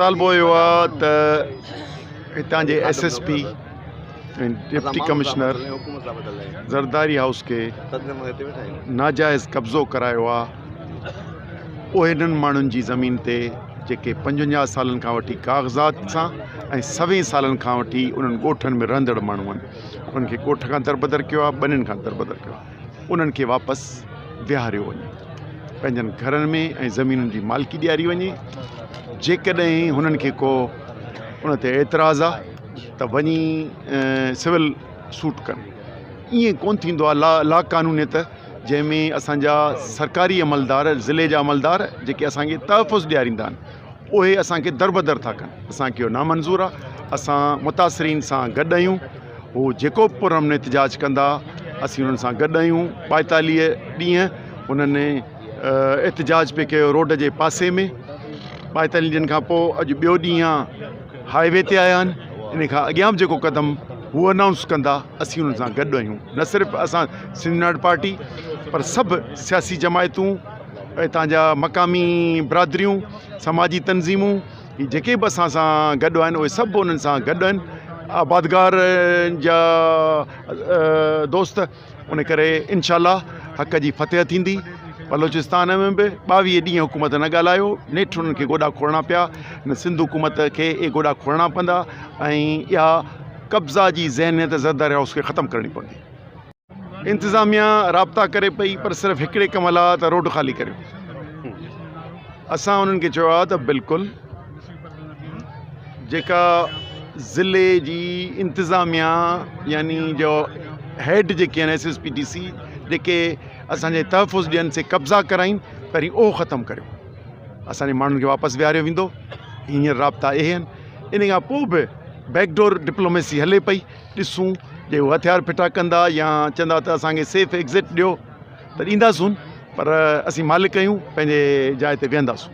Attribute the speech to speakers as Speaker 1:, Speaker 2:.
Speaker 1: मुतालबो हुयो आहे त हितां जे SSP deputy commissioner Zardari house के नाजाइज़ कब्ज़ो करायो आहे। उहे इन्हनि माण्हुनि जी ज़मीन ते जेके 55 सालनि खां वठी काग़ज़ात सां ऐं 20 सालनि खां वठी उन्हनि ॻोठनि में रहंदड़ माण्हू आहिनि, उन्हनि खे ॻोठ खां दरबदर कयो आहे, ॿनियुनि खां दरबदर कयो आहे। उन्हनि खे वापसि विहारियो वञे, पंहिंजनि घरनि में ऐं ज़मीनुनि जी मालिकी ॾियारी वञे। जेकॾहिं हुननि खे को उन ते एतिराज़ आहे त वञी सिविल सूट कनि। ईअं कोन थींदो आहे ला कानूनियत जंहिंमें असांजा सरकारी अमलदार, ज़िले जा अमलदार जेके असांखे तहफ़ुज़ ॾियारींदा आहिनि, उहे असांखे दरबदर था कनि। असांखे इहो नामंज़ूर आहे। असां मुतासिरीन सां गॾु आहियूं। हू जेको बि पुरअमन एहतिजाज कंदा असीं उन्हनि सां गॾु आहियूं। 45 ॾींहं उन्हनि एहतिजाज पे कयो रोड जे पासे में। 45 ॾींहंनि खां पोइ अॼु ॿियो ॾींहुं आहे, हाईवे ते आया आहिनि। इन खां अॻियां बि जेको क़दम हू अनाउंस कंदा असीं उन्हनि सां गॾु आहियूं। न सिर्फ़ु असां सिंध यूनाइटेड पार्टी पर सभु सियासी जमायतूं, हितां जा मक़ामी बिरादरियूं, समाजी तंज़ीमूं, जेके बि असां सां गॾु आहिनि उहे सभु उन्हनि सां गॾु आहिनि। आबादगार जा दोस्त, उन करे इंशाअल्लाह हक़ जी फतेह थींदी। बलोचिस्तान में बि 22 ॾींहं हुकूमत न ॻाल्हायो, नेठि उन्हनि खे गोॾा खोलणा पिया। न सिंध हुकूमत खे इहे गोॾा खोलणा पवंदा ऐं इहा कब्ज़ा जी ज़हनियत ज़रदारी हाउस खे ख़तमु करणी पवंदी। इंतिज़ामिया राब्ता करे पई पर सिर्फ़ु हिकिड़े कम लाइ त रोड ख़ाली करियो। असां उन्हनि खे चयो आहे त बिल्कुलु जेका ज़िले जी इंतिज़ामिया यानी जो हेड जेके आहिनि SSPDC जेके असांजे तहफ़ुज़ ॾियनि से कब्ज़ा कराइनि, पहिरीं उहो ख़तमु करियो। असांजे माण्हुनि खे वापसि विहारियो वेंदो। हींअर राब्ता इहे आहिनि। इन खां पोइ बि बैकडोर डिप्लोमेसी हले पई। ॾिसूं जे हू हथियार फिटा कंदा या चवंदा त असांखे सेफ एग्ज़िट ॾियो त ॾींदासूं, पर असीं मालिक आहियूं, पंहिंजे जाइ ते वेहंदासूं।